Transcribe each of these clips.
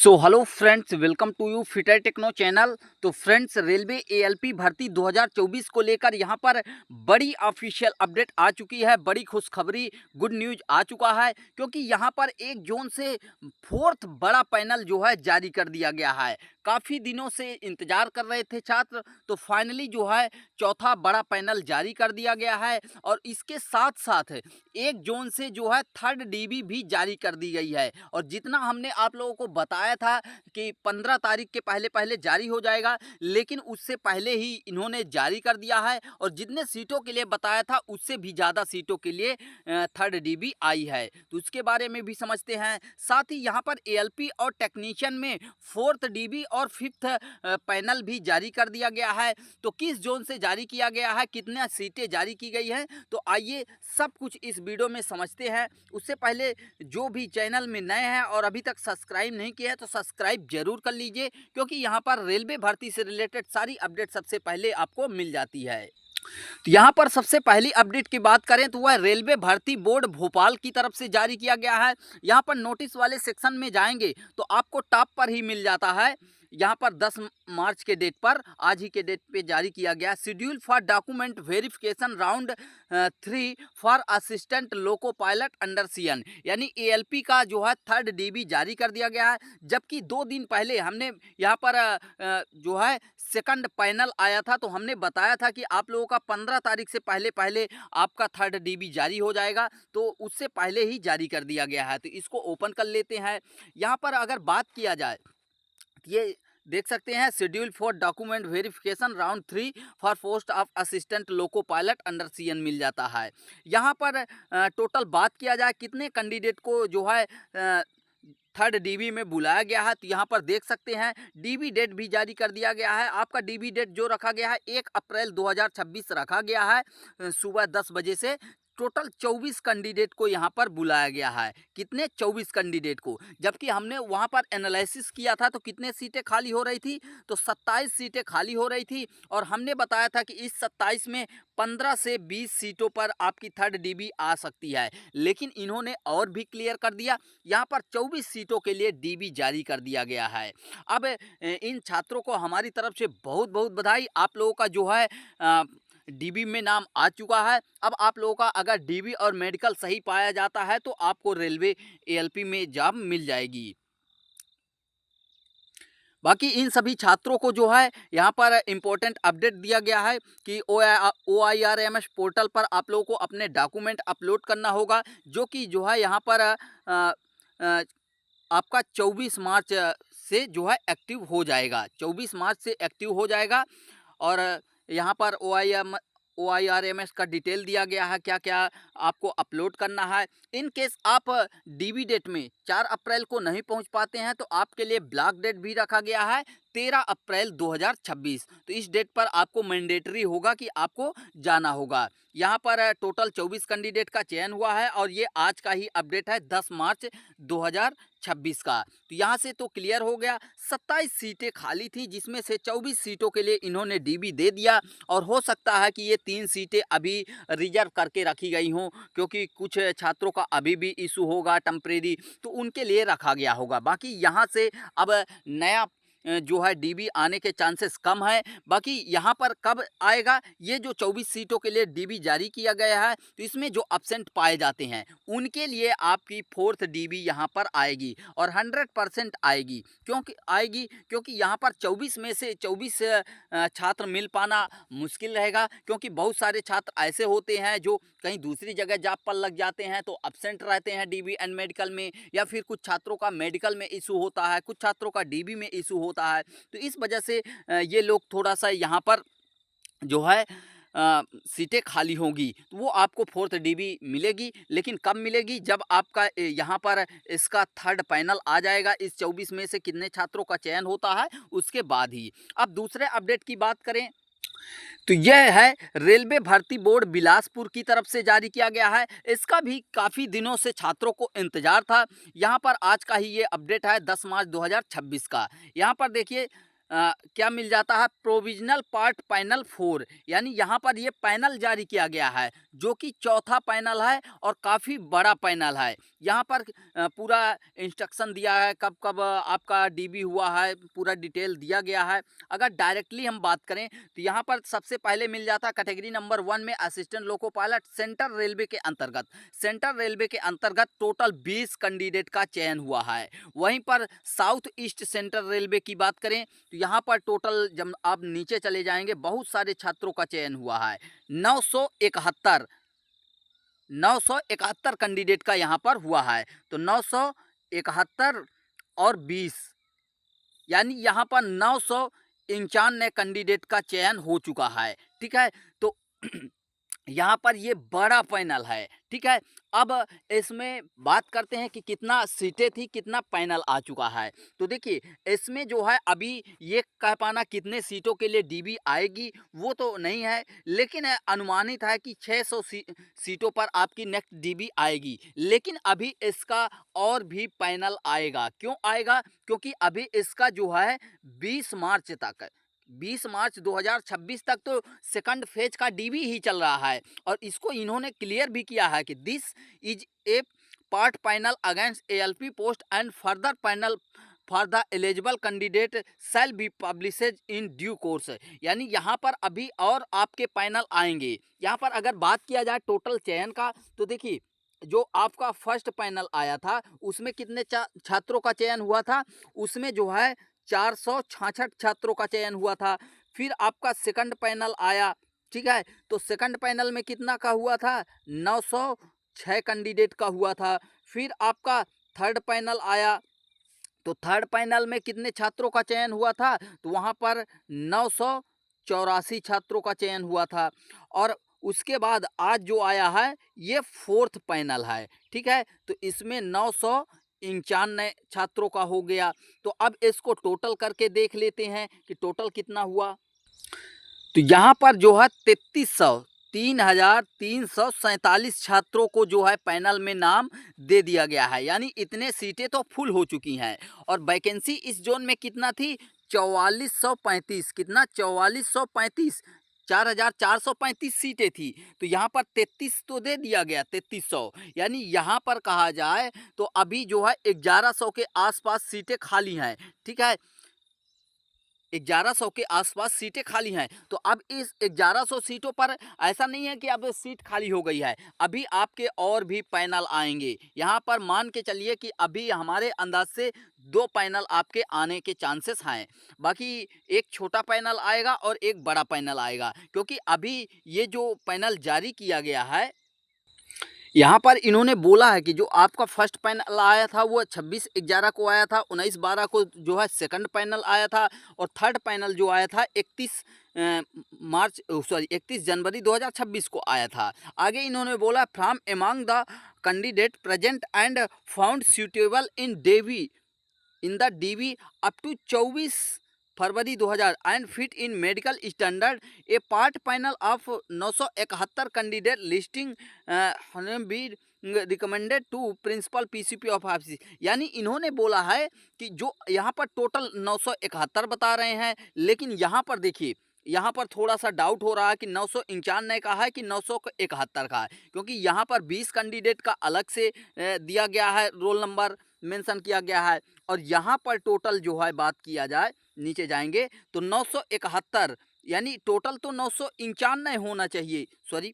So hello friends, welcome to you fitter techno channel. तो friends, railway ALP भर्ती 2024 को लेकर यहाँ पर बड़ी ऑफिशियल अपडेट आ चुकी है। बड़ी खुशखबरी, गुड न्यूज आ चुका है, क्योंकि यहाँ पर एक जोन से फोर्थ बड़ा पैनल जो है जारी कर दिया गया है। काफ़ी दिनों से इंतजार कर रहे थे छात्र, तो फाइनली जो है चौथा बड़ा पैनल जारी कर दिया गया है। और इसके साथ साथ एक जोन से जो है थर्ड डीबी भी जारी कर दी गई है। और जितना हमने आप लोगों को बताया था कि 15 तारीख के पहले पहले जारी हो जाएगा, लेकिन उससे पहले ही इन्होंने जारी कर दिया है। और जितने सीटों के लिए बताया था उससे भी ज़्यादा सीटों के लिए थर्ड डीबी आई है, तो उसके बारे में भी समझते हैं। साथ ही यहाँ पर एएलपी और टेक्नीशियन में फोर्थ डीबी और फिफ्थ पैनल भी जारी कर दिया गया है। तो किस जोन से जारी किया गया है, कितने सीटें जारी की गई हैं, तो आइए सब कुछ इस वीडियो में समझते हैं। उससे पहले जो भी चैनल में नए हैं और अभी तक सब्सक्राइब नहीं किया है तो सब्सक्राइब जरूर कर लीजिए, क्योंकि यहाँ पर रेलवे भर्ती से रिलेटेड सारी अपडेट सबसे पहले आपको मिल जाती है। तो यहाँ पर सबसे पहली अपडेट की बात करें तो वह रेलवे भर्ती बोर्ड भोपाल की तरफ से जारी किया गया है। यहाँ पर नोटिस वाले सेक्शन में जाएंगे तो आपको टॉप पर ही मिल जाता है। यहाँ पर 10 मार्च के डेट पर, आज ही के डेट पे जारी किया गया, schedule for document verification round 3 for assistant loco pilot under CN, यानी एएलपी का जो है थर्ड डीबी जारी कर दिया गया है। जबकि 2 दिन पहले हमने यहाँ पर जो है सेकंड पैनल आया था, तो हमने बताया था कि आप लोगों का 15 तारीख से पहले पहले आपका थर्ड डीबी जारी हो जाएगा, तो उससे पहले ही जारी कर दिया गया है। तो इसको ओपन कर लेते हैं। यहाँ पर अगर बात किया जाए, ये देख सकते हैं, schedule for document verification round 3 for post of assistant loco pilot under CN मिल जाता है। यहाँ पर टोटल बात किया जाए कितने कैंडिडेट को जो है थर्ड डीबी में बुलाया गया है, तो यहाँ पर देख सकते हैं डीबी डेट भी जारी कर दिया गया है। आपका डीबी डेट जो रखा गया है 1 अप्रैल 2026 रखा गया है, सुबह 10 बजे से। टोटल 24 कैंडिडेट को यहाँ पर बुलाया गया है। कितने? 24 कैंडिडेट को। जबकि हमने वहाँ पर एनालिसिस किया था तो कितने सीटें खाली हो रही थी, तो 27 सीटें खाली हो रही थी। और हमने बताया था कि इस 27 में 15 से 20 सीटों पर आपकी थर्ड डीबी आ सकती है, लेकिन इन्होंने और भी क्लियर कर दिया। यहाँ पर 24 सीटों के लिए डीबी जारी कर दिया गया है। अब इन छात्रों को हमारी तरफ से बहुत बहुत बधाई। आप लोगों का जो है डीबी में नाम आ चुका है। अब आप लोगों का अगर डीबी और मेडिकल सही पाया जाता है तो आपको रेलवे एएलपी में जॉब मिल जाएगी। बाकी इन सभी छात्रों को जो है यहाँ पर इम्पोर्टेंट अपडेट दिया गया है कि OIRMS पोर्टल पर आप लोगों को अपने डॉक्यूमेंट अपलोड करना होगा, जो कि जो है यहाँ पर आपका 24 मार्च से जो है एक्टिव हो जाएगा। 24 मार्च से एक्टिव हो जाएगा। और यहाँ पर OIRMS का डिटेल दिया गया है, क्या क्या आपको अपलोड करना है। इन केस आप डीबी डेट में 4 अप्रैल को नहीं पहुँच पाते हैं तो आपके लिए ब्लॉक डेट भी रखा गया है 13 अप्रैल 2026। तो इस डेट पर आपको मैंडेटरी होगा कि आपको जाना होगा। यहाँ पर टोटल 24 कैंडिडेट का चयन हुआ है और ये आज का ही अपडेट है 10 मार्च 2026 का। तो यहाँ से तो क्लियर हो गया। 27 सीटें खाली थी, जिसमें से 24 सीटों के लिए इन्होंने डीबी दे दिया। और हो सकता है कि ये 3 सीटें अभी रिजर्व करके रखी गई हों, क्योंकि कुछ छात्रों का अभी भी इशू होगा टेम्परेरी, तो उनके लिए रखा गया होगा। बाकी यहाँ से अब नया जो है डीबी आने के चांसेस कम है। बाकी यहाँ पर कब आएगा, ये जो 24 सीटों के लिए डीबी जारी किया गया है, तो इसमें जो एब्सेंट पाए जाते हैं उनके लिए आपकी फोर्थ डीबी यहाँ पर आएगी और 100% आएगी। क्योंकि यहाँ पर 24 में से 24 छात्र मिल पाना मुश्किल रहेगा, क्योंकि बहुत सारे छात्र ऐसे होते हैं जो कहीं दूसरी जगह जॉब पर लग जाते हैं तो एब्सेंट रहते हैं डीबी एंड मेडिकल में, या फिर कुछ छात्रों का मेडिकल में इशू होता है, कुछ छात्रों का डीबी में इशू होता है। तो इस वजह से ये लोग थोड़ा सा यहाँ पर जो है सीटें खाली होंगी, तो वो आपको फोर्थ डीबी मिलेगी। लेकिन कब मिलेगी? जब आपका यहाँ पर इसका थर्ड पैनल आ जाएगा। इस 24 में से कितने छात्रों का चयन होता है उसके बाद ही। अब दूसरे अपडेट की बात करें तो यह है रेलवे भर्ती बोर्ड बिलासपुर की तरफ से जारी किया गया है। इसका भी काफ़ी दिनों से छात्रों को इंतजार था। यहाँ पर आज का ही ये अपडेट है 10 मार्च 2026 का। यहाँ पर देखिए क्या मिल जाता है, प्रोविजनल पार्ट पैनल 4, यानी यहाँ पर ये पैनल जारी किया गया है जो कि चौथा पैनल है और काफ़ी बड़ा पैनल है। यहाँ पर पूरा इंस्ट्रक्शन दिया है, कब कब आपका डीबी हुआ है, पूरा डिटेल दिया गया है। अगर डायरेक्टली हम बात करें तो यहाँ पर सबसे पहले मिल जाता कैटेगरी नंबर 1 में assistant loco pilot central railway के अंतर्गत। सेंट्रल रेलवे के अंतर्गत टोटल 20 कैंडिडेट का चयन हुआ है। वहीं पर साउथ ईस्ट सेंट्रल रेलवे की बात करें तो यहाँ पर टोटल जब आप नीचे चले जाएंगे बहुत सारे छात्रों का चयन हुआ है। 971 कैंडिडेट का यहाँ पर हुआ है। तो 971 और 20 यानी यहाँ पर 991 कैंडिडेट का चयन हो चुका है। ठीक है, तो यहाँ पर ये बड़ा पैनल है। ठीक है, अब इसमें बात करते हैं कि कितना सीटें थी, कितना पैनल आ चुका है। तो देखिए इसमें जो है अभी ये कह पाना कितने सीटों के लिए डीबी आएगी वो तो नहीं है, लेकिन अनुमानित है कि 600 सीटों पर आपकी नेक्स्ट डीबी आएगी। लेकिन अभी इसका और भी पैनल आएगा। क्यों आएगा? क्योंकि अभी इसका जो है 20 मार्च 2026 तक तो सेकंड फेज का डीबी ही चल रहा है। और इसको इन्होंने क्लियर भी किया है कि this is a part panel against ALP post and further panel for the eligible candidate shall be published in due course. यानी यहाँ पर अभी और आपके पैनल आएंगे। यहाँ पर अगर बात किया जाए टोटल चयन का तो देखिए जो आपका फर्स्ट पैनल आया था उसमें कितने छात्रों का चयन हुआ था? उसमें जो है 466 छात्रों का चयन हुआ था। फिर आपका सेकंड पैनल आया। ठीक है, तो सेकंड पैनल में कितना का हुआ था? 906 कैंडिडेट का हुआ था। फिर आपका थर्ड पैनल आया तो थर्ड पैनल में कितने छात्रों का चयन हुआ था? तो वहाँ पर 984 छात्रों का चयन हुआ था। और उसके बाद आज जो आया है ये फोर्थ पैनल है। ठीक है, तो इसमें 991 छात्रों का हो गया। तो अब इसको टोटल करके देख लेते हैं कि टोटल कितना हुआ। तो यहाँ पर जो है 3,347 छात्रों को जो है पैनल में नाम दे दिया गया है। यानी इतने सीटें तो फुल हो चुकी हैं। और वैकेंसी इस जोन में कितना थी? 4435। कितना? 4435। 4,435 सीटें थी। तो यहाँ पर 33 तो दे दिया गया, 3300। यानी यहाँ पर कहा जाए तो अभी जो है 1100 के आसपास सीटें खाली हैं। ठीक है, 1100 के आसपास सीटें खाली हैं। तो अब इस 1100 सीटों पर ऐसा नहीं है कि अब सीट खाली हो गई है, अभी आपके और भी पैनल आएंगे। यहाँ पर मान के चलिए कि अभी हमारे अंदाज से 2 पैनल आपके आने के चांसेस हैं। बाकी एक छोटा पैनल आएगा और एक बड़ा पैनल आएगा। क्योंकि अभी ये जो पैनल जारी किया गया है यहाँ पर इन्होंने बोला है कि जो आपका फर्स्ट पैनल आया था वो 26/11 को आया था, 19/12 को जो है सेकंड पैनल आया था। और थर्ड पैनल जो आया था 31 जनवरी 2026 को आया था। आगे इन्होंने बोला from among the candidate present and found suitable in the DV up to 24 February 2000 and fit in medical standard A part panel of 971 candidate listing be recommended to principal PCP of office. यानी इन्होंने बोला है कि जो यहाँ पर total 971 बता रहे हैं, लेकिन यहाँ पर देखिए यहाँ पर थोड़ा सा डाउट हो रहा है कि 991 का है कि 971 का है। क्योंकि यहाँ पर 20 कैंडिडेट का अलग से दिया गया है, रोल नंबर मेंशन किया गया है। और यहाँ पर टोटल जो है बात किया जाए नीचे जाएंगे तो 971 यानी टोटल तो 991 होना चाहिए, सॉरी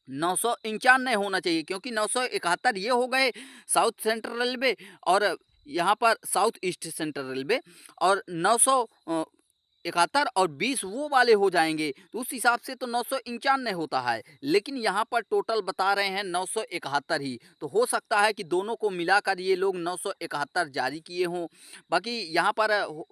991 होना चाहिए। क्योंकि 971 ये हो गए साउथ सेंट्रल रेलवे और यहाँ पर साउथ ईस्ट सेंट्रल रेलवे, और 971 और 20 वो वाले हो जाएंगे। तो उस हिसाब से तो 991 होता है। लेकिन यहाँ पर टोटल बता रहे हैं 971 ही। तो हो सकता है कि दोनों को मिलाकर ये लोग 971 जारी किए हों। बाकी यहाँ पर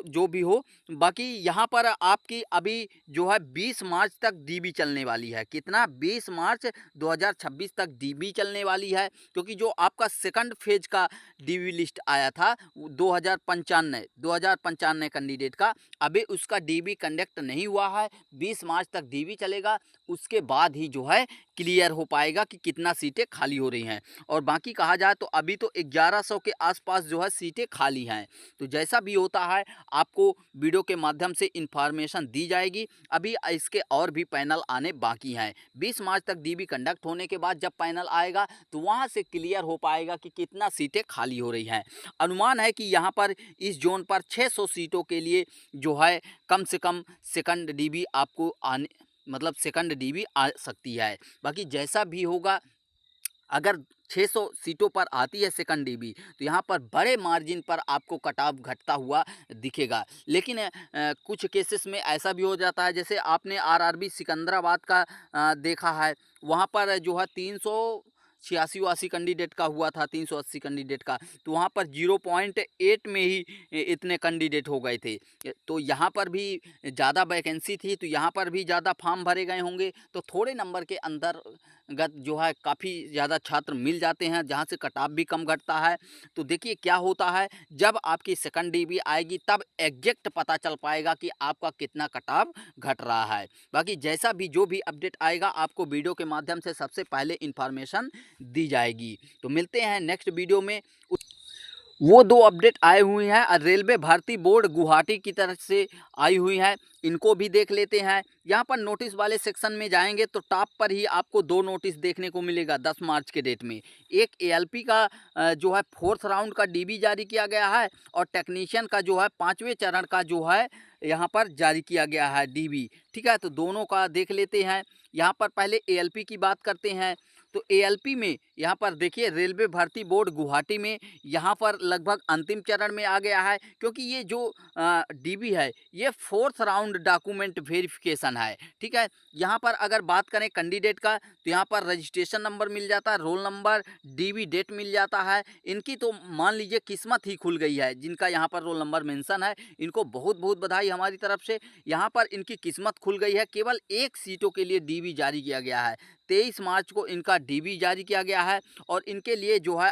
जो भी हो, बाकी यहाँ पर आपकी अभी जो है 20 मार्च तक डीबी चलने वाली है। कितना? 20 मार्च 2026 तक डीबी चलने वाली है। क्योंकि जो आपका सेकंड फेज का डीबी लिस्ट आया था 2095 कैंडिडेट का, अभी उसका डीबी कंडक्ट नहीं हुआ है। 20 मार्च तक डीबी चलेगा, उसके बाद ही जो है क्लियर हो पाएगा कि कितना सीटें खाली हो रही हैं। और बाकी कहा जाए तो अभी तो 1100 के आसपास जो है सीटें खाली हैं। तो जैसा भी होता है आपको वीडियो के माध्यम से इन्फॉर्मेशन दी जाएगी। अभी इसके और भी पैनल आने बाकी हैं। 20 मार्च तक डीबी कंडक्ट होने के बाद जब पैनल आएगा तो वहाँ से क्लियर हो पाएगा कि कितना सीटें खाली हो रही हैं। अनुमान है कि यहाँ पर इस जोन पर 600 सीटों के लिए जो है कम से कम सेकंड डीबी आपको आने मतलब सेकंड डीबी आ सकती है। बाकी जैसा भी होगा, अगर 600 सीटों पर आती है सेकंड डीबी तो यहाँ पर बड़े मार्जिन पर आपको कट ऑफ घटता हुआ दिखेगा। लेकिन कुछ केसेस में ऐसा भी हो जाता है, जैसे आपने आरआरबी सिकंदराबाद का देखा है, वहाँ पर जो है 386-88 कैंडिडेट का हुआ था, 380 कैंडिडेट का, तो वहाँ पर 0.8 में ही इतने कैंडिडेट हो गए थे। तो यहाँ पर भी ज़्यादा वैकेंसी थी, तो यहाँ पर भी ज़्यादा फॉर्म भरे गए होंगे, तो थोड़े नंबर के अंतर्गत जो है काफ़ी ज़्यादा छात्र मिल जाते हैं, जहाँ से कट ऑफ भी कम घटता है। तो देखिए क्या होता है, जब आपकी सेकंड डीबी आएगी तब एग्जैक्ट पता चल पाएगा कि आपका कितना कट ऑफ घट रहा है। बाकी जैसा भी जो भी अपडेट आएगा आपको वीडियो के माध्यम से सबसे पहले इन्फॉर्मेशन दी जाएगी। तो मिलते हैं नेक्स्ट वीडियो में। वो 2 अपडेट आए हुए हैं और रेलवे भर्ती बोर्ड गुवाहाटी की तरफ से आई हुई है, इनको भी देख लेते हैं। यहाँ पर नोटिस वाले सेक्शन में जाएंगे तो टॉप पर ही आपको 2 नोटिस देखने को मिलेगा 10 मार्च के डेट में। एक एएलपी का जो है 4th राउंड का डीबी जारी किया गया है, और टेक्नीशियन का जो है 5वें चरण का जो है यहाँ पर जारी किया गया है डीबी। ठीक है, तो दोनों का देख लेते हैं। यहाँ पर पहले एएलपी की बात करते हैं। तो एएलपी में यहाँ पर देखिए रेलवे भर्ती बोर्ड गुवाहाटी में यहाँ पर लगभग अंतिम चरण में आ गया है, क्योंकि ये जो डीबी है ये 4th राउंड डॉक्यूमेंट वेरिफिकेशन है। ठीक है, यहाँ पर अगर बात करें कैंडिडेट का तो यहाँ पर रजिस्ट्रेशन नंबर मिल जाता है, रोल नंबर, डीबी डेट मिल जाता है। इनकी तो मान लीजिए किस्मत ही खुल गई है, जिनका यहाँ पर रोल नंबर मेंशन है, इनको बहुत बहुत बधाई हमारी तरफ से। यहाँ पर इनकी किस्मत खुल गई है, केवल 1 सीटों के लिए डीबी जारी किया गया है। 23 मार्च को इनका डीबी जारी किया गया है, और इनके लिए जो है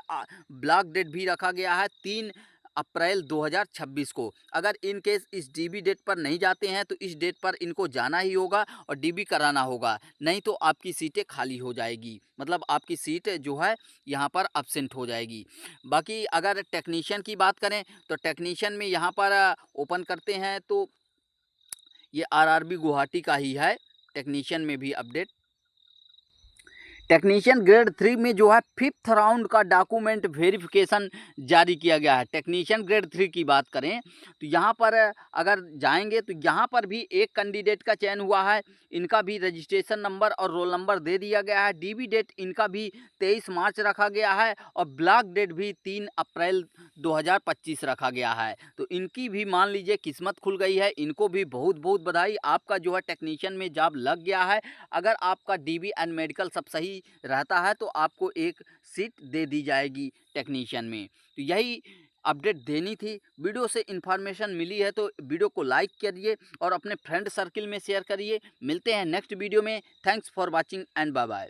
ब्लॉक डेट भी रखा गया है 3 अप्रैल 2026 को। अगर इन केस इस डीबी डेट पर नहीं जाते हैं तो इस डेट पर इनको जाना ही होगा और डीबी कराना होगा, नहीं तो आपकी सीटें खाली हो जाएगी, मतलब आपकी सीट जो है यहाँ पर अब्सेंट हो जाएगी। बाकी अगर टेक्नीशियन की बात करें तो टेक्नीशियन में यहाँ पर ओपन करते हैं तो ये आरआरबी गुवाहाटी का ही है। टेक्नीशियन में भी अपडेट, टेक्नीशियन ग्रेड 3 में जो है 5th राउंड का डॉक्यूमेंट वेरिफिकेशन जारी किया गया है। टेक्नीशियन ग्रेड 3 की बात करें तो यहाँ पर अगर जाएंगे तो यहाँ पर भी एक कैंडिडेट का चयन हुआ है, इनका भी रजिस्ट्रेशन नंबर और रोल नंबर दे दिया गया है। डीबी डेट इनका भी 23 मार्च रखा गया है, और ब्लॉक डेट भी 3 अप्रैल 2025 रखा गया है। तो इनकी भी मान लीजिए किस्मत खुल गई है, इनको भी बहुत बहुत बधाई। आपका जो है टेक्नीशियन में जॉब लग गया है। अगर आपका डीबी एंड मेडिकल सब सही रहता है तो आपको एक सीट दे दी जाएगी टेक्नीशियन में। तो यही अपडेट देनी थी। वीडियो से इन्फॉर्मेशन मिली है तो वीडियो को लाइक करिए और अपने फ्रेंड सर्किल में शेयर करिए। मिलते हैं नेक्स्ट वीडियो में। Thanks for watching and bye bye.